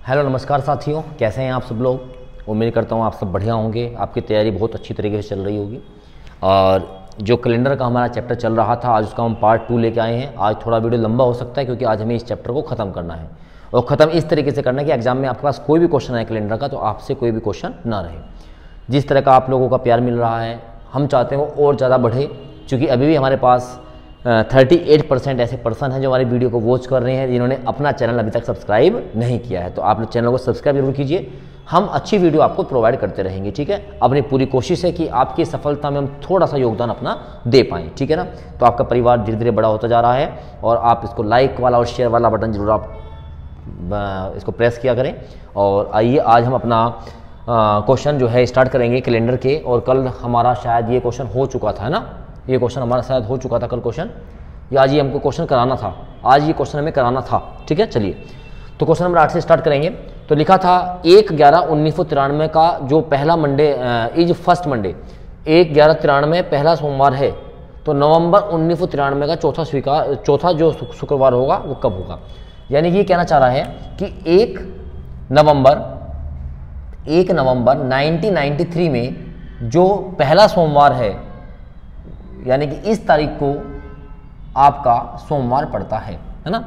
Hello नमस्कार साथियों, कैसे हैं आप सब लोग। उम्मीद करता हूँ आप सब बढ़िया होंगे। आपकी तैयारी बहुत अच्छी तरीके से चल रही होगी। और जो कैलेंडर का हमारा चैप्टर चल रहा था, आज उसका हम पार्ट 2 लेके आए हैं। आज थोड़ा वीडियो लंबा हो सकता है क्योंकि आज हमें इस चैप्टर को ख़त्म करना है, और ख़त्म इस तरीके से करना है कि एग्जाम में आपके पास कोई भी क्वेश्चन है कैलेंडर का तो आपसे कोई भी क्वेश्चन ना रहे। जिस तरह का आप लोगों का प्यार मिल रहा है, हम चाहते हैं वो और ज़्यादा बढ़े, क्योंकि अभी भी हमारे पास 38% ऐसे पर्सन हैं जो हमारी वीडियो को वॉच कर रहे हैं जिन्होंने अपना चैनल अभी तक सब्सक्राइब नहीं किया है। तो आप चैनल को सब्सक्राइब जरूर कीजिए। हम अच्छी वीडियो आपको प्रोवाइड करते रहेंगे, ठीक है। अपनी पूरी कोशिश है कि आपकी सफलता में हम थोड़ा सा योगदान अपना दे पाएँ, ठीक है ना। तो आपका परिवार धीरे धीरे बड़ा होता जा रहा है, और आप इसको लाइक वाला और शेयर वाला बटन जरूर आप इसको प्रेस किया करें। और आइए आज हम अपना क्वेश्चन जो है स्टार्ट करेंगे कैलेंडर के। और कल हमारा शायद ये क्वेश्चन हो चुका था, है ना। ये क्वेश्चन हमारा शायद हो चुका था कल क्वेश्चन, या आज ये हमको क्वेश्चन कराना था। आज ये क्वेश्चन हमें कराना था, ठीक है। चलिए तो क्वेश्चन नंबर 8 से स्टार्ट करेंगे। तो लिखा था 1/11/1993 का जो पहला मंडे इज फर्स्ट मंडे, 1/11/93 पहला सोमवार है, तो नवंबर 1993 का चौथा जो शुक्रवार होगा वो कब होगा। यानी कि ये कहना चाह रहा है कि 1 नवंबर 1993 में जो पहला सोमवार है, यानी कि इस तारीख को आपका सोमवार पड़ता है ना,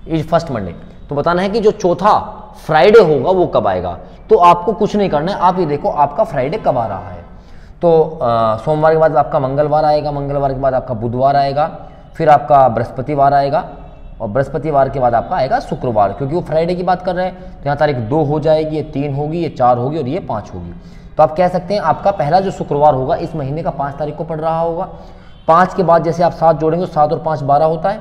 इज फर्स्ट मंडे। तो बताना है कि जो चौथा फ्राइडे होगा वो कब आएगा। तो आपको कुछ नहीं करना है, आप ये देखो आपका फ्राइडे कब आ रहा है। तो सोमवार के बाद आपका मंगलवार आएगा, मंगलवार के बाद आपका बुधवार आएगा, फिर आपका बृहस्पतिवार आएगा, और बृहस्पतिवार के बाद आपका आएगा शुक्रवार, क्योंकि वो फ्राइडे की बात कर रहे हैं। तो यहाँ तारीख 2 हो जाएगी, ये 3 होगी, ये 4 होगी और ये 5 होगी। तो आप कह सकते हैं आपका पहला जो शुक्रवार होगा इस महीने का 5 तारीख को पड़ रहा होगा। 5 के बाद जैसे आप 7 जोड़ेंगे तो 7 और 5 12 होता है,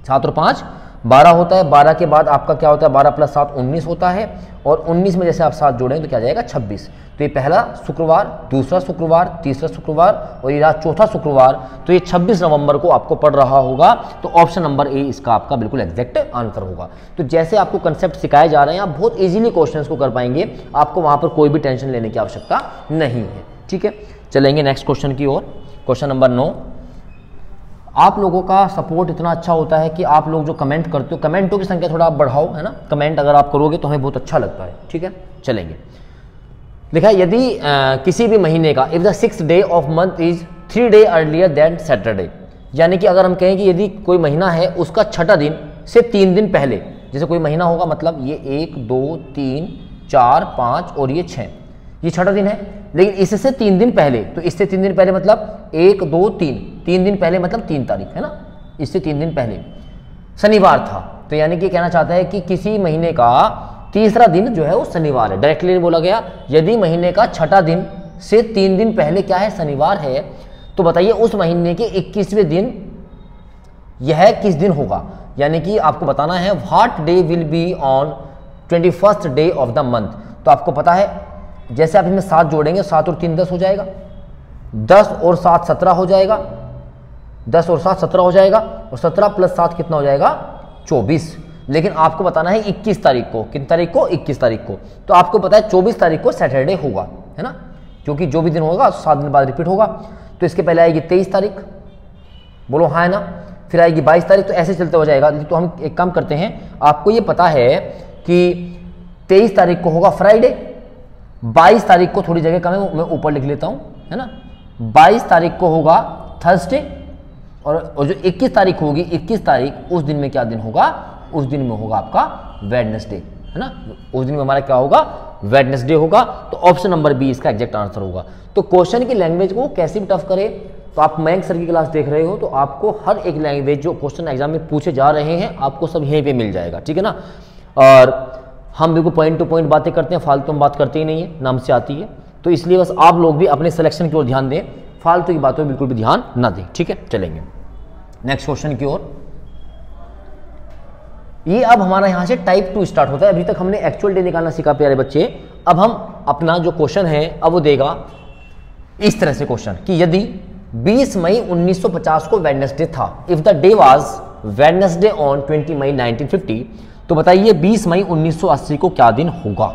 7 और 5 12 होता है। 12 के बाद आपका क्या होता है, 12 + 7 19 होता है, और 19 में जैसे आप 7 जोड़ेंगे तो क्या जाएगा 26। तो ये पहला शुक्रवार, दूसरा शुक्रवार, तीसरा शुक्रवार और ये रहा चौथा शुक्रवार। तो ये 26 नवंबर को आपको पड़ रहा होगा। तो ऑप्शन नंबर ए इसका आपका बिल्कुल एग्जैक्ट आंसर होगा। तो जैसे आपको कंसेप्ट सिखाए जा रहे हैं, आप बहुत इजीली क्वेश्चंस को कर पाएंगे, आपको वहां पर कोई भी टेंशन लेने की आवश्यकता नहीं है, ठीक है। चलेंगे नेक्स्ट क्वेश्चन की ओर। Question number 9। आप लोगों का सपोर्ट इतना अच्छा होता है कि आप लोग जो कमेंट करते हो, कमेंटों की संख्या थोड़ा आप बढ़ाओ, है ना। कमेंट अगर आप करोगे तो हमें बहुत अच्छा लगता है, ठीक है। चलेंगे, लिखा है यदि किसी भी महीने का if the 6th day of month is 3 day earlier than Saturday, यानी कि अगर हम कहें कि यदि कोई महीना है उसका छठा दिन से 3 दिन पहले, जैसे कोई महीना होगा, मतलब ये 1 2 3 4 5 और ये 6, ये छठा दिन है, लेकिन इससे 3 दिन पहले, तो इससे 3 दिन पहले मतलब 1 2 3 दिन पहले मतलब 3 तारीख, है ना। इससे 3 दिन पहले शनिवार था। तो यानी कि कहना चाहता है कि किसी महीने का तीसरा दिन जो है वो शनिवार है। डायरेक्टली बोला गया यदि महीने का छठा दिन से 3 दिन पहले क्या है, शनिवार है, तो बताइए उस महीने के 21वें दिन यह किस दिन होगा। यानी कि आपको बताना है what day will be on 21st day of the month. तो आपको पता है जैसे आप इसमें 7 जोड़ेंगे, 7 और 3 10 हो जाएगा, 10 और 7 17 हो जाएगा, 10 और 7 17 हो जाएगा, और 17 + 7 कितना हो जाएगा 24। लेकिन आपको बताना है 21 तारीख को, कितनी तारीख को 21 तारीख को। तो आपको पता है 24 तारीख को सैटरडे होगा, है ना, क्योंकि जो भी दिन होगा 7 दिन बाद रिपीट होगा। तो इसके पहले आएगी 23 तारीख, बोलो हाँ है ना, फिर आएगी 22 तारीख, तो ऐसे चलते हो जाएगा। तो हम एक काम करते हैं, आपको ये पता है कि 23 तारीख को होगा फ्राइडे, 22 तारीख को थोड़ी जगह कम है, मैं ऊपर लिख लेता हूं, है ना। 22 तारीख को होगा थर्सडे, और जो 21 तारीख होगी, 21 तारीख उस दिन में क्या दिन होगा, उस दिन में होगा आपका वेडनेसडे, है ना। उस दिन में हमारा क्या होगा, वेडनेसडे होगा। तो ऑप्शन नंबर बी इसका एग्जैक्ट आंसर होगा। तो क्वेश्चन की लैंग्वेज को कैसे भी टफ करे, तो आप मयंक सर की क्लास देख रहे हो तो आपको हर एक लैंग्वेज जो क्वेश्चन एग्जाम में पूछे जा रहे हैं आपको सब यहीं पे मिल जाएगा, ठीक है ना। और हम बिल्कुल पॉइंट टू पॉइंट बातें करते हैं, फालतू हम बात करते ही नहीं है, नाम से आती है। तो इसलिए बस आप लोग भी अपने सिलेक्शन की ओर ध्यान दें, फालतू की बातों में बिल्कुल भी ध्यान ना दें, ठीक है। चलेंगे नेक्स्ट क्वेश्चन की ओर। ये अब हमारा यहां से टाइप 2 स्टार्ट होता है। अभी तक हमने एक्चुअल डे निकालना सीखा प्यारे बच्चे। अब हम अपना जो क्वेश्चन है अब वो देगा इस तरह से क्वेश्चन कि यदि 20 मई 1950 को वेडनेसडे था, if the day was Wednesday on 20 मई 1950, तो बताइए 20 मई 1980 को क्या दिन होगा।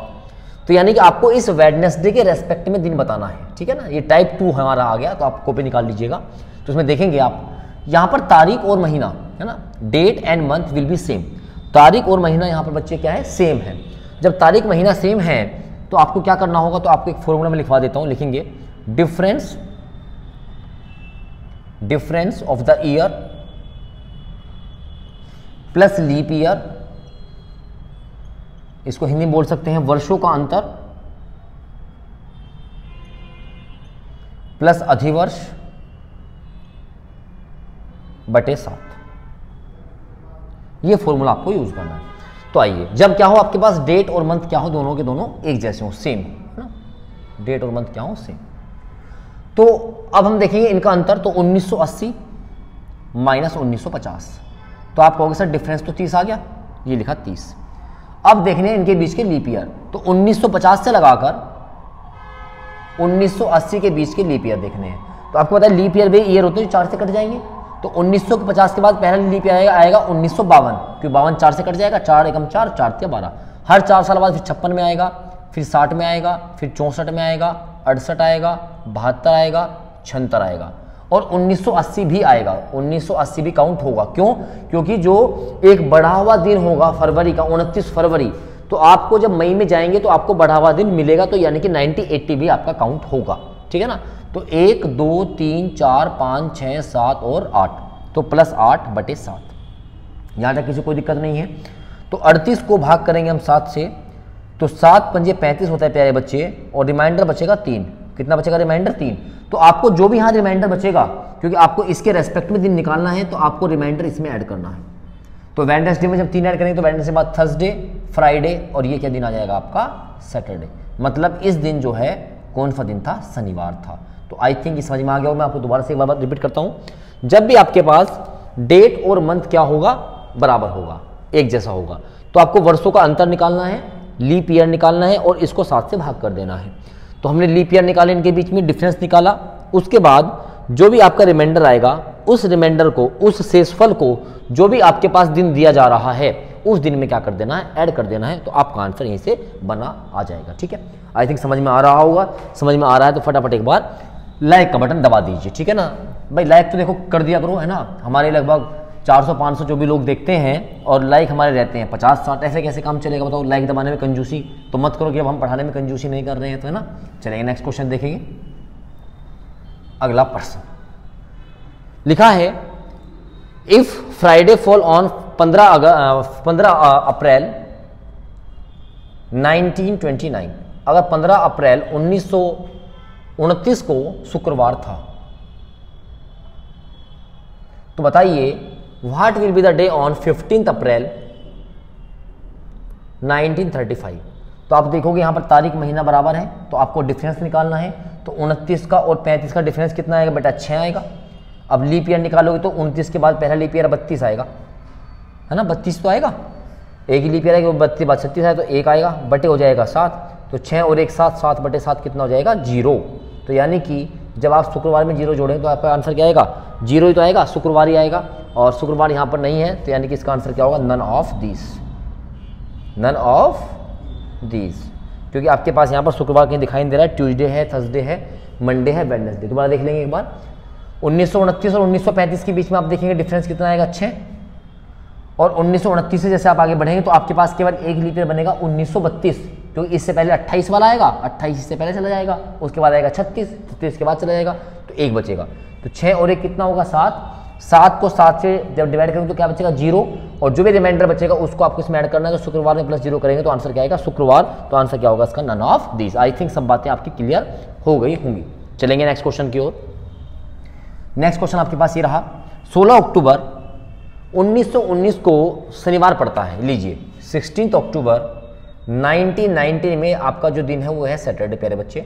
तो यानी कि आपको इस वेडनेसडे के रेस्पेक्ट में दिन बताना है, ठीक है ना। ये टाइप 2 हमारा आ गया, तो आप कॉपी निकाल लीजिएगा। तो उसमें देखेंगे आप यहाँ पर तारीख और महीना, है ना, date and month will be same. तारीख और महीना यहाँ पर बच्चे क्या है, सेम है। जब तारीख महीना सेम है तो आपको क्या करना होगा, तो आपको एक फॉर्मूला में लिखवा देता हूं, लिखेंगे difference of the year plus leap year, इसको हिंदी में बोल सकते हैं वर्षों का अंतर, प्लस अधिवर्ष बटे 7। ये फॉर्मूला आपको यूज करना है। तो आइए, जब क्या हो आपके पास डेट और मंथ क्या हो, दोनों के दोनों एक जैसे हो, सेम है ना, डेट और मंथ क्या हो सेम। तो अब हम देखेंगे इनका अंतर, तो 1980 माइनस 1950, तो आप कहोगे सर डिफरेंस तो 30 आ गया, ये लिखा 30। अब देखने इनके बीच के लीप ईयर, तो 1950 से लगाकर 1980 के बीच के लीप ईयर देखने हैं। तो आपको पता है लीप ईयर भी ईयर होते हैं 4 से कट जाएंगे, तो 1950 के बाद पहला लीप ईयर आएगा 1952, क्योंकि 52 4 से कट जाएगा, 4 एकम 4, 4 तिया 12। हर 4 साल बाद फिर 56 में आएगा, फिर 60 में आएगा, फिर 64 में आएगा, 68 आएगा, 72 आएगा, 76 आएगा, और 1980 भी आएगा। 1980 भी काउंट होगा, क्यों? क्योंकि जो एक बढ़ा हुआ दिन होगा फरवरी का 29 फरवरी, तो आपको जब मई में जाएंगे तो आपको बढ़ा हुआ दिन मिलेगा, तो यानी कि 90-80 भी आपका काउंट होगा, ठीक है ना। तो 1 2 3 4 5 6 7 और 8, तो प्लस 8 बटे 7, यहाँ तक किसी कोई दिक्कत नहीं है। तो 38 को भाग करेंगे हम 7 से, तो 7 पंजे 35 होता है प्यारे बच्चे, और रिमाइंडर बचेगा 3। कितना बचेगा रिमाइंडर? 3। तो आपको जो भी यहाँ रिमाइंडर बचेगा, क्योंकि आपको इसके रेस्पेक्ट में दिन निकालना है, तो आपको रिमाइंडर इसमें ऐड करना है। तो वेडनेसडे में जब 3 ऐड करेंगे तो वेडनेसडे के बाद थर्सडे, फ्राइडे, और ये क्या दिन आ जाएगा आपका? सैटरडे। मतलब इस दिन जो है कौन सा दिन था? शनिवार था। तो आई थिंक समझ में आ गया हो। मैं आपको दोबारा से एक बार रिपीट करता हूँ, जब भी आपके पास डेट और मंथ क्या होगा? बराबर होगा, एक जैसा होगा, तो आपको वर्षों का अंतर निकालना है, लीप ईयर निकालना है, और इसको 7 से भाग कर देना है। तो हमने लीप ईयर निकाले, इनके बीच में डिफरेंस निकाला, उसके बाद जो भी आपका रिमाइंडर आएगा, उस रिमाइंडर को, उस शेषफल को, जो भी आपके पास दिन दिया जा रहा है, उस दिन में क्या कर देना है? ऐड कर देना है। तो आपका आंसर यहीं से बना आ जाएगा, ठीक है। आई थिंक समझ में आ रहा होगा। समझ में आ रहा है तो फटाफट एक बार लाइक का बटन दबा दीजिए, ठीक है ना भाई। लाइक तो देखो कर दिया करो, है ना। हमारे लगभग 400-500 जो भी लोग देखते हैं, और लाइक हमारे रहते हैं 50-60, ऐसे कैसे काम चलेगा बताओ? लाइक दबाने में कंजूसी तो मत करो कि अब हम पढ़ाने में कंजूसी नहीं कर रहे हैं, तो है ना। चलेंगे नेक्स्ट क्वेश्चन देखेंगे। अगला प्रश्न लिखा है, इफ फ्राइडे फॉल ऑन 15 अप्रैल 1929, अगर 15 अप्रैल 1929 को शुक्रवार था, तो बताइए what will be the day on 15 अप्रैल 1935। तो आप देखोगे यहां पर तारीख महीना बराबर है, तो आपको डिफरेंस निकालना है। तो 29 का और 35 का डिफरेंस कितना आएगा बेटा? 6 आएगा। अब लीप ईयर निकालोगे तो 29 के बाद पहला लीप ईयर 32 आएगा, है ना। 32 तो आएगा, एक ही लीप ईयर आएगा, 32 बाद 36 आएगा, तो 1 आएगा, बटे हो जाएगा 7। तो 6 और 1 7, 7 बटे 7 कितना हो जाएगा? 0। तो यानी कि जब आप शुक्रवार में 0 जोड़ेंगे तो आपका आंसर क्या आएगा? 0 ही तो आएगा, शुक्रवार ही आएगा, और शुक्रवार यहाँ पर नहीं है, तो यानी कि इसका आंसर क्या होगा? None of this, none of this, क्योंकि आपके पास यहाँ पर शुक्रवार कहीं दिखाई नहीं दे रहा है। ट्यूसडे है, थर्सडे है, मंडे है, वेडनेसडे। दोबारा देख लेंगे एक बार। 1929 और 1935 के बीच में आप देखेंगे डिफरेंस कितना आएगा? 6। और 1929 से जैसे आप आगे बढ़ेंगे तो आपके पास केवल एक लीप ईयर बनेगा 1932, क्योंकि इससे पहले 28 वाला आएगा, 28 इससे पहले चला जाएगा, उसके बाद आएगा 36, 36 के बाद चला जाएगा, तो 1 बचेगा। तो 6 और 1 कितना होगा? 7। 7 को 7 से जब डिवाइड करेंगे तो क्या बचेगा? 0। और जो भी रिमाइंडर बचेगा उसको आपको इसमें ऐड करना है, तो शुक्रवार में प्लस 0 करेंगे तो आंसर क्या आएगा? शुक्रवार। तो आंसर क्या होगा इसका? None of this. I think सब बातें आपकी क्लियर हो गई होंगी। चलेंगे नेक्स्ट क्वेश्चन की ओर। नेक्स्ट क्वेश्चन आपके पास ये रहा, 16 अक्टूबर 1919 को शनिवार पड़ता है। लीजिए 16 अक्टूबर 1919 में आपका जो दिन है वो है सैटरडे प्यारे बच्चे।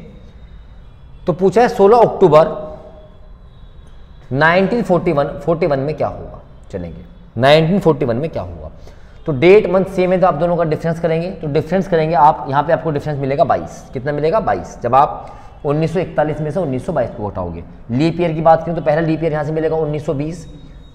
तो पूछा है 16 अक्टूबर 1941 में क्या होगा। चलेंगे 1941 में क्या होगा। तो डेट मंथ सेम है, तो आप दोनों का डिफरेंस करेंगे। तो डिफरेंस करेंगे आप, यहाँ पे आपको डिफरेंस मिलेगा 22। कितना मिलेगा? 22। जब आप 1941 में से 1922 को घटाओगे। लीप ईयर की बात करें तो पहला लीप ईयर यहाँ से मिलेगा 1920,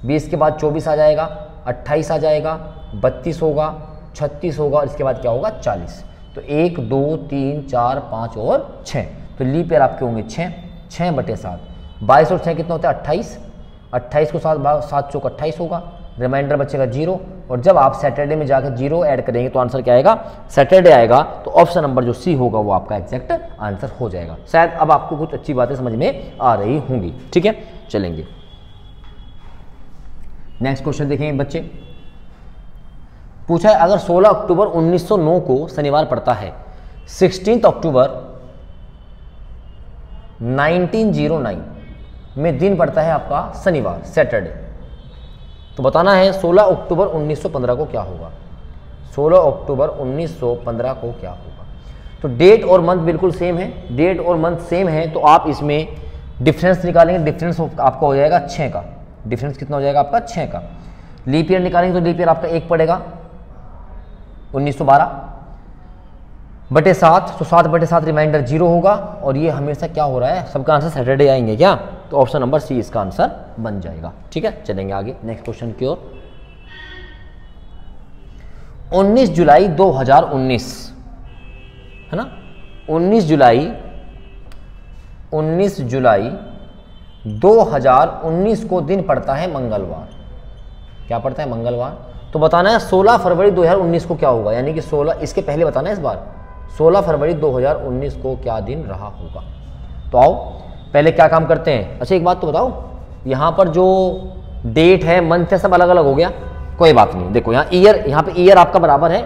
20 के बाद 24 आ जाएगा, 28 आ जाएगा, 32 होगा, 36 होगा, और इसके बाद क्या होगा? 40। तो 1 2 3 4 5 और 6, तो लीप ईयर आपके होंगे 6। 6 बटे 7, 22 और 6 कितना होता है? 28। 28 को 7 चौक 28 होगा, रिमाइंडर बचेगा 0, और जब आप सैटरडे में जाकर 0 ऐड करेंगे तो आंसर क्या आएगा, सैटरडे आएगा। तो ऑप्शन नंबर जो सी होगा वो आपका एग्जैक्ट आंसर हो जाएगा। शायद अब आपको कुछ अच्छी बातें समझ में आ रही होंगी। ठीक है, चलेंगे नेक्स्ट क्वेश्चन देखेंगे बच्चे। पूछा है अगर 16 अक्टूबर 1909 को शनिवार पड़ता है, 16 अक्टूबर 1909 में दिन पड़ता है आपका शनिवार, सैटरडे, तो बताना है 16 अक्टूबर 1915 को क्या होगा। 16 अक्टूबर 1915 को क्या होगा। तो डेट और मंथ बिल्कुल सेम है, डेट और मंथ सेम है, तो आप इसमें डिफरेंस निकालेंगे, डिफरेंस आपका हो जाएगा 6 का। डिफरेंस कितना हो जाएगा आपका 6 का। लीप ईयर निकालेंगे तो लीप ईयर आपका 1 पड़ेगा, 1912 बटे 7, तो 7 बटे 7 रिमाइंडर 0 होगा, और ये हमेशा क्या हो रहा है, सबका आंसर सैटरडे आएंगे क्या, तो ऑप्शन नंबर सी इसका आंसर बन जाएगा। ठीक है, चलेंगे आगे नेक्स्ट क्वेश्चन की ओर। 19 जुलाई 2019 है ना, 19 जुलाई 2019 को दिन पड़ता है मंगलवार। क्या पड़ता है, मंगलवार। तो बताना है 16 फरवरी 2019 को क्या होगा, यानी कि 16, इसके पहले बताना है इस बार 16 फरवरी 2019 को क्या दिन रहा होगा। तो आओ पहले क्या काम करते हैं। अच्छा एक बात तो बताओ, यहाँ पर जो डेट है, मंथ है, सब अलग अलग हो गया, कोई बात नहीं। देखो यहाँ ईयर, यहाँ पे ईयर आपका बराबर है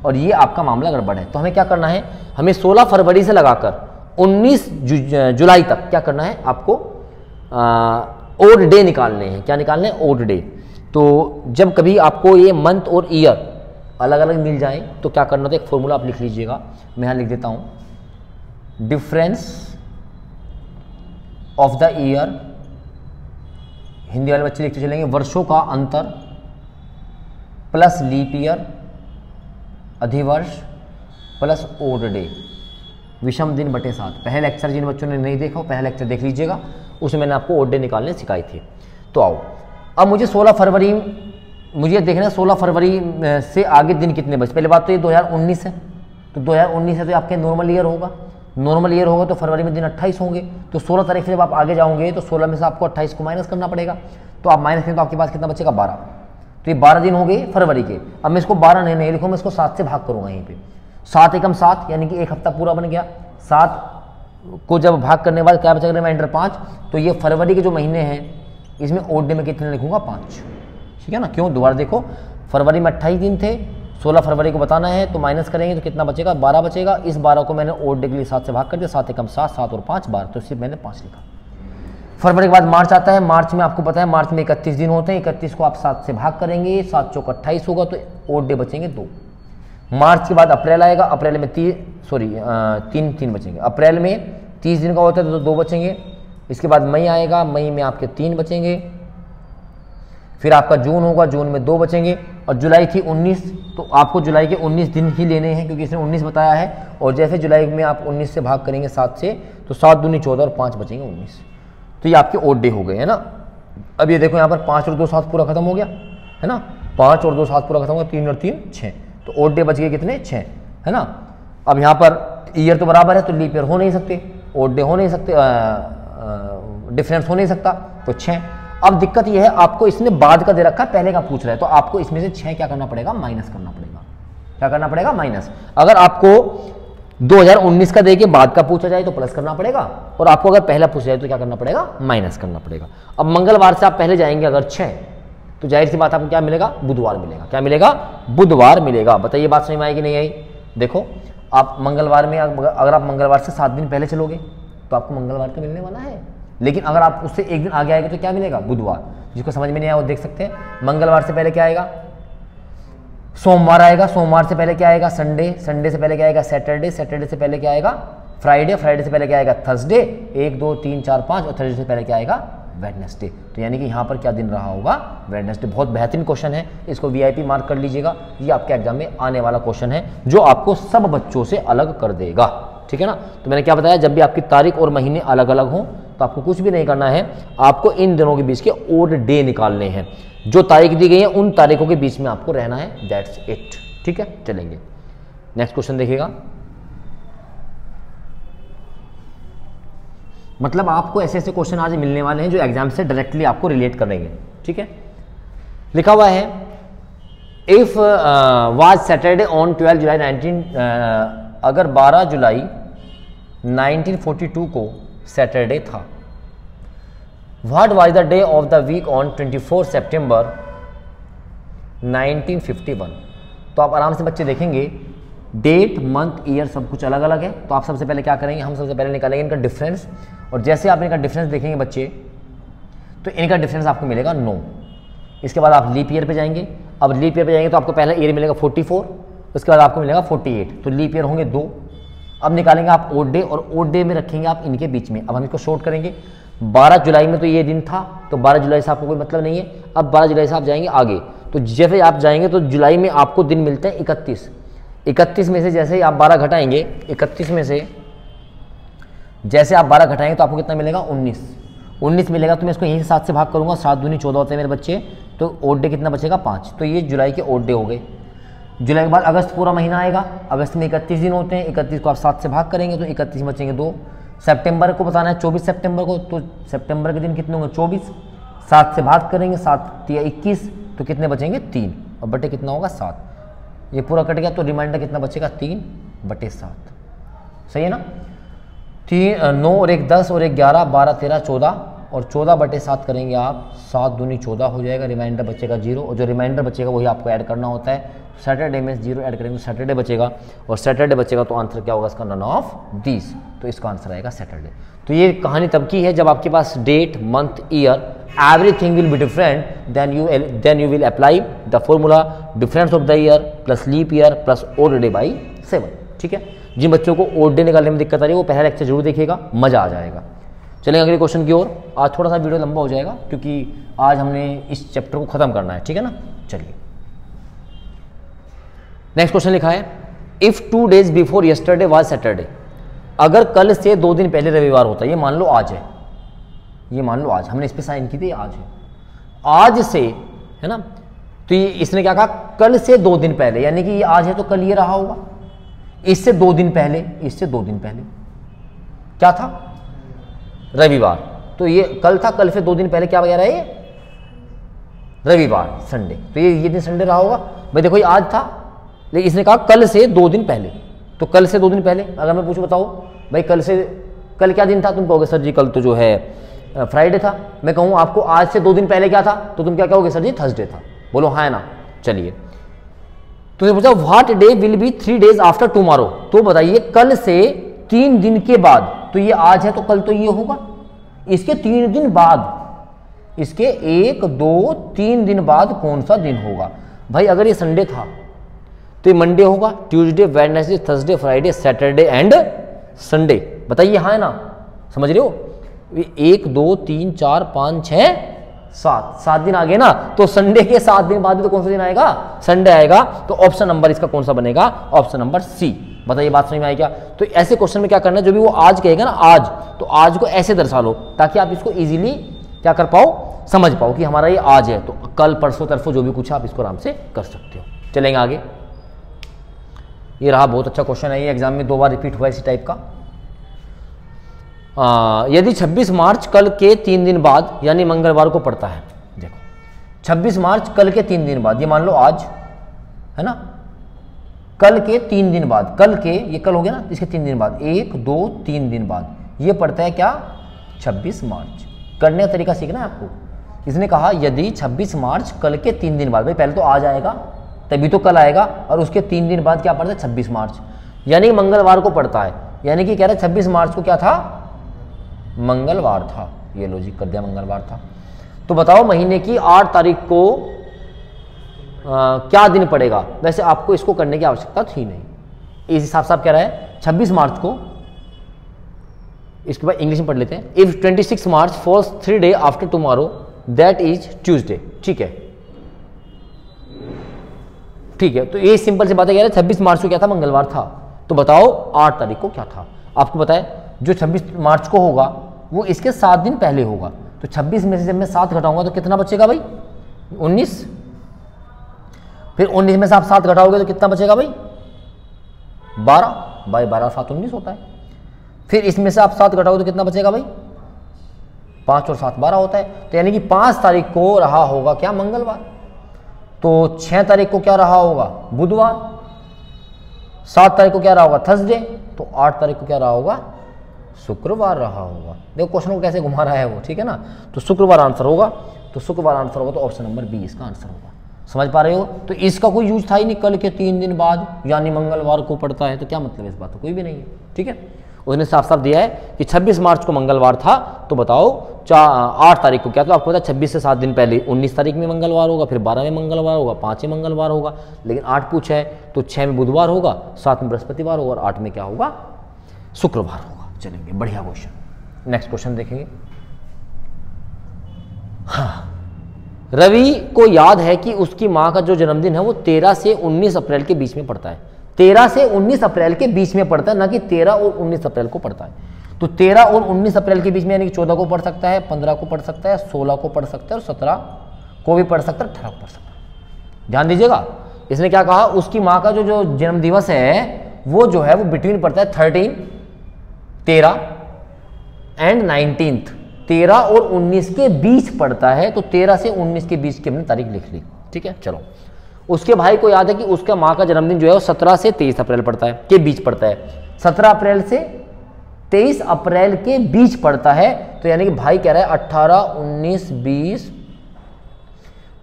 और ये आपका मामला गड़बड़ है। तो हमें क्या करना है, हमें 16 फरवरी से लगाकर 19 जुलाई तक क्या करना है आपको, ओड डे निकालने हैं। क्या निकालने हैं, ओड डे। तो जब कभी आपको ये मंथ और ईयर अलग अलग मिल जाए तो क्या करना, तो एक फॉर्मूला आप लिख लीजिएगा, मैं यहाँ लिख देता हूँ। Difference of the year, Hindi वाले बच्चे लिखते चलेंगे, वर्षों का अंतर प्लस लीप ईयर अधिवर्ष प्लस ओड डे, विषम दिन बटे 7। पहले लेक्चर जिन बच्चों ने नहीं देखा पहला लेक्चर देख लीजिएगा, उसमें मैंने आपको ओड डे निकालने सिखाए थे। तो आओ अब मुझे 16 फरवरी मुझे देखना है 16 फरवरी से आगे दिन कितने बचे। पहले बात तो ये 2019 है, तो 2019 है तो आपके नॉर्मल ईयर होगा, नॉर्मल ईयर होगा तो फरवरी में दिन 28 होंगे। तो 16 तारीख से जब आप आगे जाओगे तो 16 में से आपको 28 को माइनस करना पड़ेगा। तो आप माइनस करें तो आपके पास कितना बचेगा, 12। तो ये 12 दिन हो गए फरवरी के। अब मैं इसको 12 नहीं लिखूँ, मैं इसको 7 से भाग करूँगा यहीं पर। 7 एकम 7 यानी कि एक हफ्ता पूरा बन गया। 7 को जब भाग करने के बाद क्या बचेगा, रिमाइंडर 5। तो ये फरवरी के जो महीने हैं इसमें ओड डे में कितने लिखूंगा, 5। ठीक है ना, क्यों, दोबारा देखो, फरवरी में 28 दिन थे, 16 फरवरी को बताना है तो माइनस करेंगे तो कितना बचेगा, 12 बचेगा। इस 12 को मैंने ओड डे के लिए 7 से भाग कर दिया, 7 एकम 7, 7 और 5 12, तो सिर्फ मैंने 5 लिखा। फरवरी के बाद मार्च आता है, मार्च में आपको पता है मार्च में 31 दिन होते हैं, 31 को आप 7 से भाग करेंगे, 7 चौक 28 होगा, तो ओड डे बचेंगे 2। मार्च के बाद अप्रैल आएगा, अप्रैल में 3 बचेंगे। अप्रैल में 30 दिन का होता है तो 2 बचेंगे। इसके बाद मई आएगा, मई में आपके 3 बचेंगे। फिर आपका जून होगा, जून में 2 बचेंगे। और जुलाई थी 19, तो आपको जुलाई के 19 दिन ही लेने हैं क्योंकि इसने 19 बताया है। और जैसे जुलाई में आप 19 से भाग करेंगे 7 से, तो 7 दूनी 14 और 5 बचेंगे 19। तो ये आपके ओड डे हो गए है ना। अब ये देखो यहाँ पर 5 और 2 7 पूरा खत्म हो गया है ना, 5 और 2 7 पूरा खत्म हो गया, 3 और 3 6, तो ओड डे बच गए कितने, 6 है ना। अब यहाँ पर ईयर तो बराबर है तो लीप ईयर हो नहीं सकते, ओड डे हो नहीं सकते, डिफरेंस हो नहीं सकता, तो 6। अब दिक्कत यह है आपको इसने बाद का दे रखा है, पहले का पूछ रहा है, तो आपको इसमें से 6 क्या करना पड़ेगा, माइनस करना पड़ेगा। क्या करना पड़ेगा, माइनस। अगर आपको 2019 का देके बाद का पूछा जाए तो प्लस करना पड़ेगा, और आपको अगर पहला पूछा जाए तो क्या करना पड़ेगा, माइनस करना पड़ेगा। अब मंगलवार से आप पहले जाएंगे अगर 6, तो जाहिर सी बात आपको क्या मिलेगा, बुधवार मिलेगा। क्या मिलेगा, बुधवार मिलेगा। बताइए बात समझ में आएगी नहीं आई। देखो आप मंगलवार में अगर आप मंगलवार से 7 दिन पहले चलोगे तो आपको मंगलवार का मिलने वाला है, लेकिन अगर आप उससे 1 दिन आगे आएगा तो क्या मिलेगा, बुधवार। जिसको समझ में नहीं आया वो देख सकते हैं। मंगलवार से पहले क्या आएगा, सोमवार आएगा। सोमवार से पहले क्या आएगा, संडे। संडे से पहले क्या आएगा, सैटरडे। सैटरडे से पहले क्या आएगा, फ्राइडे। फ्राइडे से पहले क्या आएगा, थर्सडे। 1 2 3 4 5, और थर्सडे से पहले क्या आएगा, वेडनेसडे। तो यानी कि यहाँ पर क्या दिन रहा होगा, वेडनेसडे। बहुत बेहतरीन क्वेश्चन है, इसको वीआईपी मार्क कर लीजिएगा। ये आपके एग्जाम में आने वाला क्वेश्चन है जो आपको सब बच्चों से अलग कर देगा। ठीक है ना। तो मैंने क्या बताया, जब भी आपकी तारीख और महीने अलग अलग हों तो आपको कुछ भी नहीं करना है, आपको इन दिनों के बीच के ओड डे निकालने हैं। जो तारीख दी गई है उन तारीखों के बीच में आपको रहना है, दैट्स इट। ठीक है, चलेंगे नेक्स्ट क्वेश्चन देखिएगा। मतलब आपको ऐसे ऐसे क्वेश्चन आज मिलने वाले हैं जो एग्जाम से डायरेक्टली आपको रिलेट करेंगे। ठीक है, लिखा हुआ है if was Saturday on 12 July 19 अगर 12 जुलाई 1942 को सैटरडे था, what was the day of the week on 24 September 1951। तो आप आराम से बच्चे देखेंगे डेट मंथ ईयर सब कुछ अलग अलग है। तो आप सबसे पहले क्या करेंगे, हम सबसे पहले निकालेंगे इनका डिफरेंस, और जैसे आप इनका डिफरेंस देखेंगे बच्चे तो इनका डिफरेंस आपको मिलेगा 9। इसके बाद आप लीप ईयर पे जाएंगे। अब लीप ईयर पे जाएंगे तो आपको पहला ईयर मिलेगा 44, उसके बाद आपको मिलेगा 48, तो लीप ईयर होंगे 2। अब निकालेंगे आप ओड डे, और ओड डे में रखेंगे आप इनके बीच में। अब हम इसको शॉर्ट करेंगे। 12 जुलाई में तो ये दिन था, तो 12 जुलाई से आपको कोई मतलब नहीं है। अब 12 जुलाई से आप जाएंगे आगे, तो जैसे आप जाएंगे तो जुलाई में आपको दिन मिलते हैं 31। 31 में से जैसे ही आप 12 घटाएंगे, 31 में से जैसे आप 12 घटाएंगे तो आपको कितना मिलेगा 19 मिलेगा। तो मैं इसको यहीं से 7 से भाग करूंगा, 7 दूनी 14 होते हैं मेरे बच्चे, तो ओड डे कितना बचेगा 5। तो ये जुलाई के ओड डे हो गए। जुलाई के बाद अगस्त पूरा महीना आएगा, अगस्त में 31 दिन होते हैं, 31 को आप 7 से भाग करेंगे तो 31 बचेंगे 2। सितंबर को बताना है 24 सितंबर को, तो सितंबर के दिन कितने होंगे 24, 7 से भाग करेंगे, 7 या 21, तो कितने बचेंगे 3, और बटे कितना होगा 7। ये पूरा कट गया तो रिमाइंडर कितना बचेगा 3/7। सही है ना। 9 और 1 10 और 1 11 12 13 14, और 14/7 करेंगे आप, 7 दूनी 14 हो जाएगा। रिमाइंडर बचेगा 0, और जो रिमाइंडर बचेगा वही आपको ऐड करना होता है। सैटरडे में 0 ऐड करेंगे तो सैटरडे बचेगा, और सैटरडे बचेगा तो आंसर क्या होगा इसका, नन ऑफ दीज। तो इसका आंसर आएगा सैटरडे। तो ये कहानी तब की है जब आपके पास date month year everything will be different, then you will apply the formula difference of the year plus leap year plus odd day by 7। ठीक है। जिन बच्चों को ओड डे निकालने में दिक्कत आ रही है वो पहला लेक्चर जरूर देखिएगा, मजा आ जाएगा। चलेंगे अगले क्वेश्चन की ओर। आज थोड़ा सा वीडियो लंबा हो जाएगा क्योंकि आज हमने इस चैप्टर को खत्म करना है। ठीक है ना। चलिए नेक्स्ट क्वेश्चन लिखा है, if 2 days before yesterday was Saturday. अगर कल से 2 दिन पहले रविवार होता है, ये मान लो आज है, ये मान लो आज हमने इस पे साइन की थी, आज है, आज से है ना। तो ये इसने क्या कहा, कल से 2 दिन पहले, यानी कि ये आज है तो कल ये रहा होगा। इससे 2 दिन पहले, इससे 2 दिन पहले क्या था, रविवार। तो ये कल था, कल से 2 दिन पहले क्या वगैरह है, ये रविवार, संडे। तो ये दिन संडे रहा होगा। भाई देखो ये आज था, लेकिन इसने कहा कल से 2 दिन पहले। तो कल से 2 दिन पहले अगर मैं पूछूं बताओ भाई कल क्या दिन था, तुम कहोगे सर जी कल तो जो है फ्राइडे था। मैं कहूँ आपको आज से 2 दिन पहले क्या था, तो तुम क्या कहोगे सर जी थर्सडे था। बोलो हाँ है ना। चलिए तो पूछा what day will be 3 days after tomorrow. तो बताइए कल से 3 दिन के बाद, तो ये आज है तो कल तो ये होगा, इसके 3 दिन बाद, इसके 1 2 3 दिन बाद कौन सा दिन होगा। भाई अगर ये संडे था तो ये मंडे होगा, Tuesday Wednesday Thursday Friday Saturday and Sunday. बताइए हाँ है ना, समझ रहे हो। 1 2 3 4 5 6 7 दिन आ गए ना, तो संडे के 7 दिन बाद भी तो कौन सा दिन आएगा, संडे आएगा। तो ऑप्शन नंबर इसका कौन सा बनेगा, ऑप्शन नंबर सी। बताइए बात समझ में आई क्या। तो ऐसे क्वेश्चन में क्या करना है, जो भी वो आज कहेगा ना आज, तो आज को ऐसे दर्शा लो ताकि आप इसको इजीली क्या कर पाओ, समझ पाओ कि हमारा ये आज है, तो कल परसों तरफों जो भी कुछ आप इसको आराम से कर सकते हो। चलेंगे आगे। ये रहा बहुत अच्छा क्वेश्चन है, ये एग्जाम में 2 बार रिपीट हुआ इसी टाइप का। यदि 26 मार्च कल के 3 दिन बाद यानी मंगलवार को पड़ता है, देखो 26 मार्च कल के 3 दिन बाद, ये मान लो आज है ना, कल के 3 दिन बाद, कल के ये कल हो गया ना, इसके 3 दिन बाद 1 2 3 दिन बाद ये पड़ता है क्या 26 मार्च। करने का तरीका सीखना है आपको। इसने कहा यदि 26 मार्च कल के 3 दिन बाद, भाई पहले तो आज आएगा तभी तो कल आएगा, और उसके 3 दिन बाद क्या पड़ता है 26 मार्च, यानी मंगलवार को पड़ता है। यानी कि कह रहे 26 मार्च को क्या था, मंगलवार था। ये लॉजिक कर दिया, मंगलवार था। तो बताओ महीने की 8 तारीख को क्या दिन पड़ेगा। वैसे आपको इसको करने की आवश्यकता थी नहीं, इस हिसाब से आप कह रहा है 26 मार्च को, इसके बाद इंग्लिश में पढ़ लेते हैं। If 26 March falls 3 days after tomorrow that is Tuesday. ठीक है, ठीक है। तो ये सिंपल सी बात है, कह रहे 26 मार्च को क्या था, मंगलवार था। तो बताओ 8 तारीख को क्या था। आपको बताए जो 26 मार्च को होगा वो इसके 7 दिन पहले होगा। तो 26 में से जब मैं 7 घटाऊंगा तो कितना बचेगा भाई 19। फिर 19 में से आप 7 घटाओगे तो कितना बचेगा भाई 12। भाई 12 7 19 होता है। फिर इसमें से आप 7 घटाओगे तो कितना बचेगा भाई 5 और 7 12 होता है। तो यानी कि 5 तारीख को रहा होगा क्या मंगलवार। तो 6 तारीख को क्या रहा होगा, बुधवार। 7 तारीख को क्या रहा होगा, थर्सडे। तो 8 तारीख को क्या रहा होगा, शुक्रवार रहा होगा। देखो क्वेश्चन को कैसे घुमा रहा है वो, ठीक है ना। तो शुक्रवार आंसर होगा, तो शुक्रवार आंसर होगा, तो ऑप्शन नंबर बी इसका आंसर होगा। समझ पा रहे हो। तो इसका कोई यूज था ही नहीं, कल के 3 दिन बाद यानी मंगलवार को पड़ता है, तो क्या मतलब है इस बात का, कोई भी नहीं है, ठीक है। उसने साफ साफ दिया है कि 26 मार्च को मंगलवार था, तो बताओ 8 तारीख को क्या, तो आपको पता है 26 से 7 दिन पहले 19 तारीख में मंगलवार होगा, फिर 12 में मंगलवार होगा, 5 में मंगलवार होगा, लेकिन 8 पूछा है तो 6 में बुधवार होगा, 7 में बृहस्पतिवार होगा और 8 में क्या होगा, शुक्रवार होगा। चलेंगे, बढ़िया क्वेश्चन। नेक्स्ट क्वेश्चन देखेंगे। हाँ, रवि को याद है कि उसकी मां का जो जन्मदिन है वो 13 से 19 अप्रैल के बीच में पड़ता है। 13 से 19 अप्रैल के बीच में पड़ता है, ना कि 13 और 19 अप्रैल को पड़ता है। तो 13 और 19 अप्रैल के बीच में यानी कि 14 को पढ़ सकता है, 15 को पढ़ सकता है, 16 को पढ़ सकता है और 17 को भी पढ़ सकता है, 18 को पढ़ सकता है। ध्यान दीजिएगा, इसने क्या कहा, उसकी मां का जो जन्म दिवस है वो जो है वो बिटवीन पड़ता है 13 एंड 19, 13 और 19 के बीच पड़ता है। तो 13 से 19 के बीच की हमने तारीख लिख ली, ठीक है। चलो, उसके भाई को याद है कि उसका माँ का जन्मदिन जो है वो 17 से 23 अप्रैल पड़ता है, के बीच पड़ता है। 17 अप्रैल से 23 अप्रैल के बीच पड़ता है, तो यानी कि भाई कह रहा है 18, 19, 20,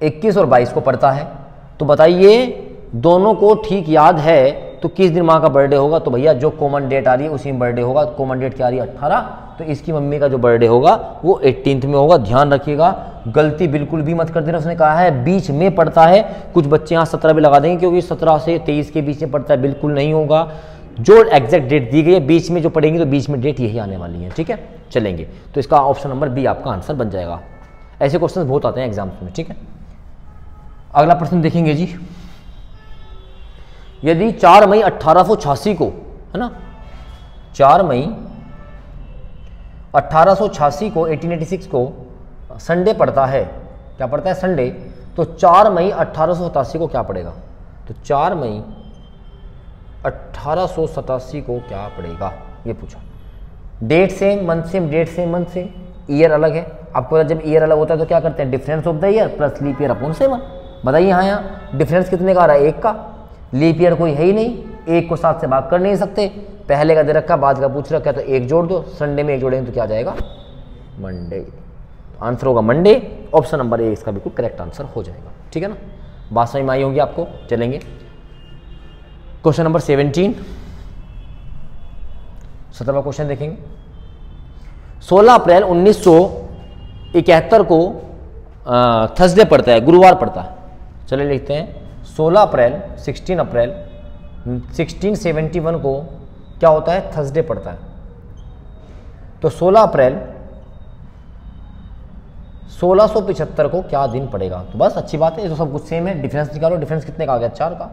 21 और 22 को पड़ता है। तो बताइए दोनों को ठीक याद है तो किस दिन माँ का बर्थडे होगा। तो भैया जो कॉमन डेट आ रही है उसी में बर्थडे होगा। कॉमन डेट क्या आ रही है, 18, तो इसकी मम्मी का जो बर्थडे होगा वो 18 में होगा। ध्यान रखिएगा, गलती बिल्कुल भी मत कर देना। उसने कहा है बीच में पड़ता है, कुछ बच्चे यहाँ 17 भी लगा देंगे क्योंकि 17 से 23 के बीच में पड़ता है, बिल्कुल नहीं होगा। जो एग्जैक्ट डेट दी गई है बीच में जो पड़ेंगी तो बीच में डेट यही आने वाली है, ठीक है। चलेंगे, तो इसका ऑप्शन नंबर बी आपका आंसर बन जाएगा। ऐसे क्वेश्चन बहुत आते हैं एग्जाम्स में, ठीक है। अगला प्रश्न देखेंगे जी, यदि 4 मई 1886 को, है ना, 4 मई 1886 को 1886 को संडे पड़ता है, क्या पड़ता है, संडे। तो 4 मई 1887 को क्या पड़ेगा, तो 4 मई 1887 को क्या पड़ेगा, ये पूछा। Date same, month same, date same, month same, year अलग है। आपको जब ईयर अलग होता है तो क्या करते हैं, difference of the year plus leap year upon 7। बताइए यहाँ डिफरेंस कितने का आ रहा है, 1 का। लीप ईयर कोई है ही नहीं, 1 को 7 से भाग कर नहीं सकते। पहले का दे रखा, बाद का पूछ रखा, तो 1 जोड़ दो। संडे में 1 जोड़ेंगे तो क्या आ जाएगा, मंडे। तो आंसर होगा मंडे। ऑप्शन नंबर ए इसका बिल्कुल करेक्ट आंसर हो जाएगा, ठीक है ना। बात समझ में आई होगी आपको। चलेंगे क्वेश्चन नंबर 17, 17वां क्वेश्चन देखेंगे। 16 अप्रैल 1971 को थर्सडे पड़ता है, गुरुवार पड़ता है। चलिए लिखते हैं 16 अप्रैल 1671 को क्या होता है, थर्सडे पड़ता है। तो 16 अप्रैल 1675 को क्या दिन पड़ेगा। तो बस अच्छी बात है, ये तो सब कुछ सेम है। डिफरेंस निकालो, डिफरेंस कितने का आ गया, 4 का।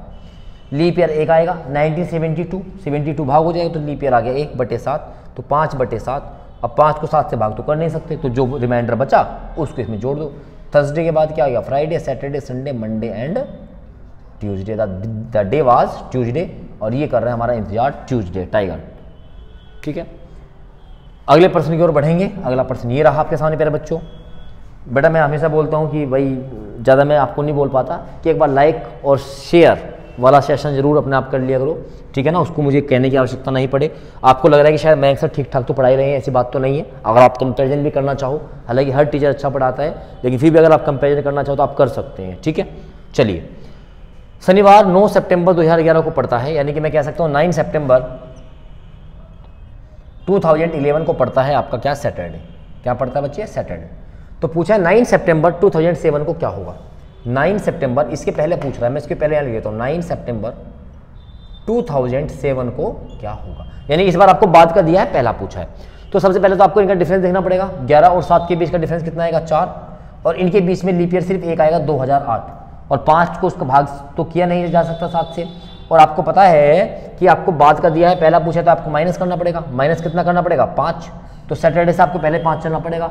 लीप ईयर 1 आएगा, 1972 भाग हो जाएगा तो लीप ईयर आ गया 1/7, तो 5/7। अब 5 को 7 से भाग तो कर नहीं सकते, तो जो रिमाइंडर बचा उसको इसमें जोड़ दो। थर्सडे के बाद क्या आ गया, Friday, Saturday, Sunday, Monday and Tuesday. The day was Tuesday, और ये कर रहे हैं हमारा इंतजार ट्यूसडे, टाइगर, ठीक है। अगले प्रश्न की ओर बढ़ेंगे। अगला प्रश्न ये रहा आपके सामने प्यारे बच्चों। बेटा मैं हमेशा बोलता हूँ कि भाई ज़्यादा मैं आपको नहीं बोल पाता कि एक बार लाइक और शेयर वाला सेशन जरूर अपने आप कर लिया करो, ठीक है ना। उसको मुझे कहने की आवश्यकता नहीं पड़े। आपको लग रहा है कि शायद मैं अक्सर ठीक ठाक तो पढ़ाई रहे हैं, ऐसी बात तो नहीं है। अगर आप कंपैरिजन भी करना चाहो, हालांकि हर टीचर अच्छा पढ़ाता है, लेकिन फिर भी अगर आप कंपैरिजन करना चाहो तो आप कर सकते हैं, ठीक है। चलिए, शनिवार 9 सितंबर 2011 को पड़ता है, यानी कि मैं कह सकता हूँ 9 सितंबर 2011 को पड़ता है आपका क्या, सैटरडे। क्या पड़ता है बच्चे, सैटरडे। तो पूछा है 9 सितंबर 2007 को क्या होगा। 9 सितंबर, इसके पहले पूछ रहा है, मैं इसके पहले यहाँ लिख देता हूँ। 9 सितंबर 2007 को क्या होगा, यानी इस बार आपको बाद का दिया है, पहला पूछा है। तो सबसे पहले तो आपको इनका डिफरेंस देखना पड़ेगा। 11 और 7 के बीच का डिफरेंस कितना आएगा, 4, और इनके बीच में लीप ईयर सिर्फ 1 आएगा, 2008, और 5 को उसका भाग तो किया नहीं जा सकता 7 से। और आपको पता है कि आपको बाद का दिया है, पहला पूछा तो आपको माइनस करना पड़ेगा। माइनस कितना करना पड़ेगा, 5। तो सैटरडे से आपको पहले 5 चलना पड़ेगा।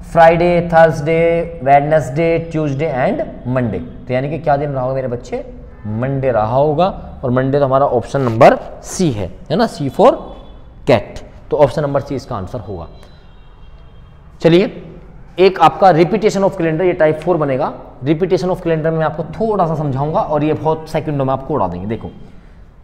Friday, Thursday, Wednesday, Tuesday and Monday. तो यानी कि क्या दिन रहा होगा मेरे बच्चे, मंडे रहा होगा। और मंडे तो हमारा ऑप्शन नंबर सी है ना, सी फॉर कैट। तो ऑप्शन नंबर सी इसका आंसर होगा। चलिए एक आपका रिपीटेशन ऑफ कैलेंडर, ये टाइप 4 बनेगा। रिपीटेशन ऑफ कैलेंडर में आपको थोड़ा सा समझाऊंगा और ये बहुत सेकंडों में आपको उड़ा देंगे। देखो,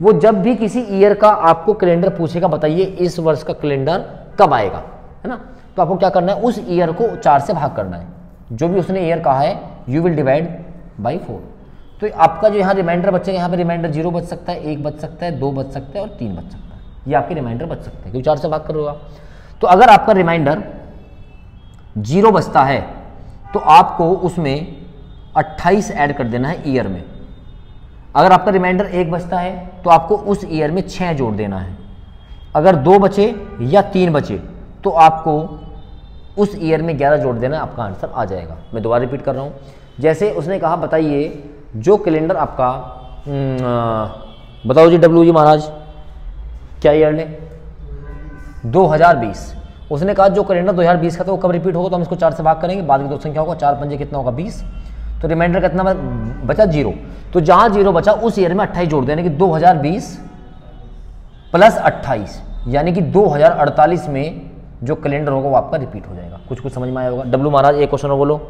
वो जब भी किसी ईयर का आपको कैलेंडर पूछेगा, बताइए इस वर्ष का कैलेंडर कब आएगा, है ना, तो आपको क्या करना है, उस ईयर को 4 से भाग करना है। जो भी उसने ईयर कहा है यू विल डिवाइड बाई 4। तो आपका जो यहाँ रिमाइंडर बचेगा, यहाँ पे रिमाइंडर 0 बच सकता है, 1 बच सकता है, 2 बच सकता है और 3 बच सकता है। ये आपके रिमाइंडर बच सकते हैं क्योंकि 4 से भाग कर होगा। तो अगर आपका रिमाइंडर 0 बचता है तो आपको उसमें 28 ऐड कर देना है ईयर में। अगर आपका रिमाइंडर 1 बचता है तो आपको उस ईयर में 6 जोड़ देना है। अगर 2 बचे या 3 बचे तो आपको उस ईयर में 11 जोड़ देना है, आपका आंसर आ जाएगा। मैं दोबारा रिपीट कर रहा हूँ। जैसे उसने कहा, बताइए जो कैलेंडर आपका बताओ जी डब्ल्यू जी महाराज, क्या ईयर ले, 2020। उसने कहा जो कैलेंडर 2020 का था वो कब रिपीट होगा, तो हम इसको 4 से भाग करेंगे, बाद की दो संख्या होगा, 4 पंजे कितना होगा 20, तो रिमाइंडर कितना बचा 0। तो जहां 0 बचा उस ईयर में 28 जोड़ देने की 2020 प्लस 28, यानी कि 2048 में जो कैलेंडर होगा वो आपका रिपीट हो जाएगा। कुछ समझ में आया होगा। डब्लू महाराज एक क्वेश्चन और बोलो।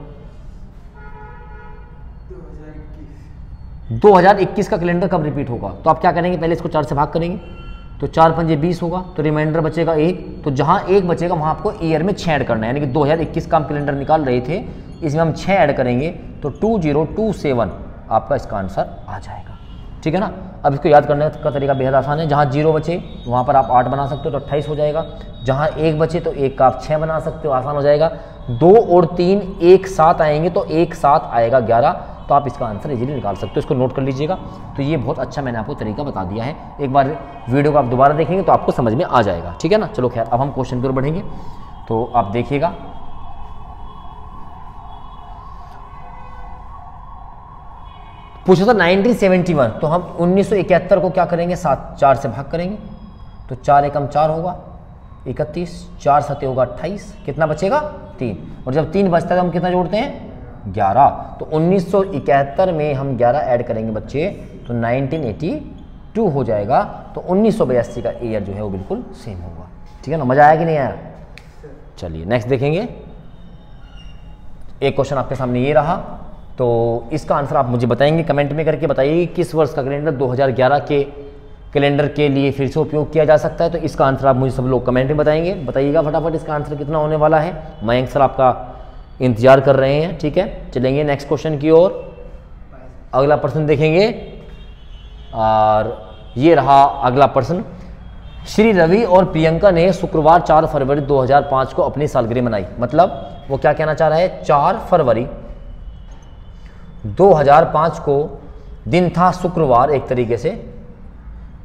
2021 का कैलेंडर कब रिपीट होगा, तो आप क्या करेंगे, पहले इसको 4 से भाग करेंगे, तो 4 पंजे 20 होगा, तो रिमाइंडर बचेगा 1। तो जहां 1 बचेगा वहां आपको ईयर में 6 ऐड करना है, यानी कि 2021 का हम कैलेंडर निकाल रहे थे, इसमें हम 6 ऐड करेंगे तो 2027 आपका इसका आंसर आ जाएगा। ठीक है ना। अब इसको याद करने का तरीका बेहद आसान है। जहां 0 बचे वहां पर आप 8 बना सकते हो तो 28 हो जाएगा। जहां 1 बचे तो 1 का आप 6 बना सकते हो, आसान हो जाएगा। 2 और 3 एक साथ आएंगे तो एक साथ आएगा 11, तो आप इसका आंसर इजीली निकाल सकते हो। इसको नोट कर लीजिएगा। तो ये बहुत अच्छा मैंने आपको तरीका बता दिया है। एक बार वीडियो को आप दोबारा देखेंगे तो आपको समझ में आ जाएगा। ठीक है ना। चलो खैर, अब हम क्वेश्चन की ओर बढ़ेंगे, तो आप देखिएगा। पूछा था 1971, तो हम 1971 को क्या करेंगे, 4 से भाग करेंगे, तो 4 एकम 4 होगा 31, 4 सते होगा 28, कितना बचेगा 3, और जब 3 बचता है तो हम कितना जोड़ते हैं 11। तो 1971 में हम 11 ऐड करेंगे बच्चे, तो 1982 हो जाएगा। तो 1982 का ईयर जो है वो बिल्कुल सेम होगा। ठीक है ना। मजा आया कि नहीं आया। चलिए नेक्स्ट देखेंगे। एक क्वेश्चन आपके सामने ये रहा, तो इसका आंसर आप मुझे बताएंगे, कमेंट में करके बताइए किस वर्ष का कैलेंडर 2011 के कैलेंडर के लिए फिर से उपयोग किया जा सकता है। तो इसका आंसर आप मुझे सब लोग कमेंट में बताएंगे। बताइएगा फटाफट इसका आंसर कितना होने वाला है। मयंक सर आपका इंतजार कर रहे हैं। ठीक है, चलेंगे नेक्स्ट क्वेश्चन की ओर। अगला प्रश्न देखेंगे, और ये रहा अगला प्रश्न। श्री रवि और प्रियंका ने शुक्रवार 4 फरवरी 2005 को अपनी सालगिरह मनाई। मतलब वो क्या कहना चाह रहा है, 4 फरवरी 2005 को दिन था शुक्रवार एक तरीके से,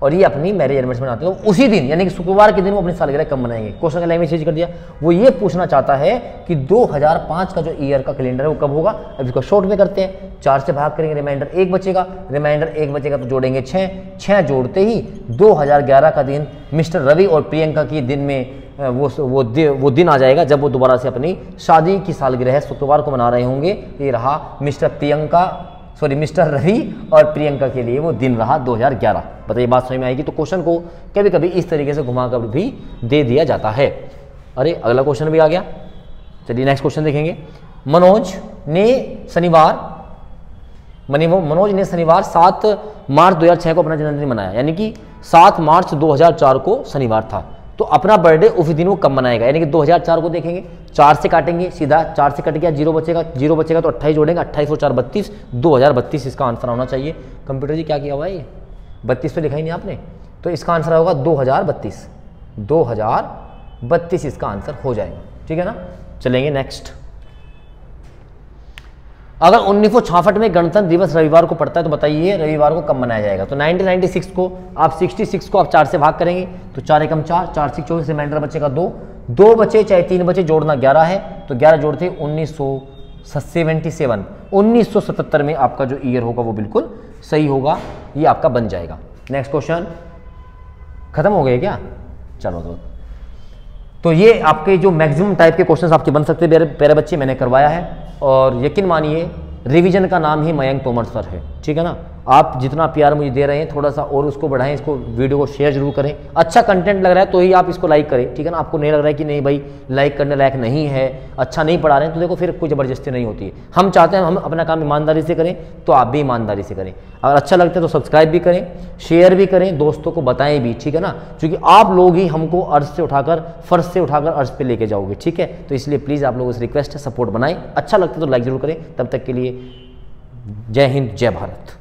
और ये अपनी मैरिज एनिवर्सरी मनाते हैं। तो उसी दिन यानी कि शुक्रवार के दिन वो अपनी सालगिरह कब मनाएंगे। क्वेश्चन का लैंग्वेज चेंज कर दिया। वो ये पूछना चाहता है कि 2005 का जो ईयर का कैलेंडर है वो कब होगा। अब इसको शॉर्ट में करते हैं, 4 से भाग करेंगे, रिमाइंडर 1 बचेगा, रिमाइंडर 1 बचेगा तो जोड़ेंगे 6 जोड़ते ही 2011 का दिन मिस्टर रवि और प्रियंका की दिन में वो दिन आ जाएगा जब वो दोबारा से अपनी शादी की सालगिरह है शुक्रवार को मना रहे होंगे। ये रहा मिस्टर रवि और प्रियंका के लिए वो दिन रहा 2011। बताइए बात समझ में आएगी। तो क्वेश्चन को कभी कभी इस तरीके से घुमाकर भी दे दिया जाता है। अरे अगला क्वेश्चन भी आ गया। चलिए नेक्स्ट क्वेश्चन देखेंगे। मनोज ने शनिवार 7 मार्च 2006 को अपना जन्मदिन मनाया, यानी कि 7 मार्च 2004 को शनिवार था। तो अपना बर्थडे उसी दिन वो कब मनाएगा, यानी कि 2004 को देखेंगे, 4 से काटेंगे, सीधा 4 से कट गया, 0 बचेगा तो 28 जोड़ेंगे, 28 और 4 32, 2032 इसका आंसर होना चाहिए। कंप्यूटर जी क्या किया हुआ है, ये 32 तो लिखा ही नहीं आपने, तो इसका आंसर होगा 2032 इसका आंसर हो जाएगा। ठीक है ना। चलेंगे नेक्स्ट। अगर 1966 में गणतंत्र दिवस रविवार को पड़ता है तो बताइए रविवार को कब मनाया जाएगा। तो 1996 को आप 66 को आप 4 से भाग करेंगे, तो 4 एकम 4, 4 6 24, रिमाइंडर बचेगा 2 बचे चाहे 3 बचे, जोड़ना 11 है, तो 11 जोड़ते 1977 में आपका जो ईयर होगा वो बिल्कुल सही होगा। ये आपका बन जाएगा। नेक्स्ट क्वेश्चन खत्म हो गए क्या। चलो तो ये आपके जो मैक्सिमम टाइप के क्वेश्चंस आपके बन सकते हैं प्यारे बच्चे, मैंने करवाया है। और यकीन मानिए रिवीजन का नाम ही मयंक तोमर सर है। ठीक है ना। आप जितना प्यार मुझे दे रहे हैं थोड़ा सा और उसको बढ़ाएं, इसको वीडियो को शेयर जरूर करें। अच्छा कंटेंट लग रहा है तो ही आप इसको लाइक करें, ठीक है ना। आपको नहीं लग रहा है कि नहीं भाई लाइक करने लायक नहीं है, अच्छा नहीं पढ़ा रहे हैं, तो देखो फिर कोई ज़बरदस्ती नहीं होती है। हम चाहते हैं हम अपना काम ईमानदारी से करें, तो आप भी ईमानदारी से करें। अगर अच्छा लगता है तो सब्सक्राइब भी करें, शेयर भी करें, दोस्तों को बताएं भी, ठीक है ना, क्योंकि आप लोग ही हमको अर्श से उठाकर, फर्श से उठाकर अर्श पे लेके जाओगे, ठीक है। तो इसलिए प्लीज़ आप लोगों से रिक्वेस्ट है, सपोर्ट बनाएं। अच्छा लगता है तो लाइक जरूर करें। तब तक के लिए जय हिंद, जय भारत।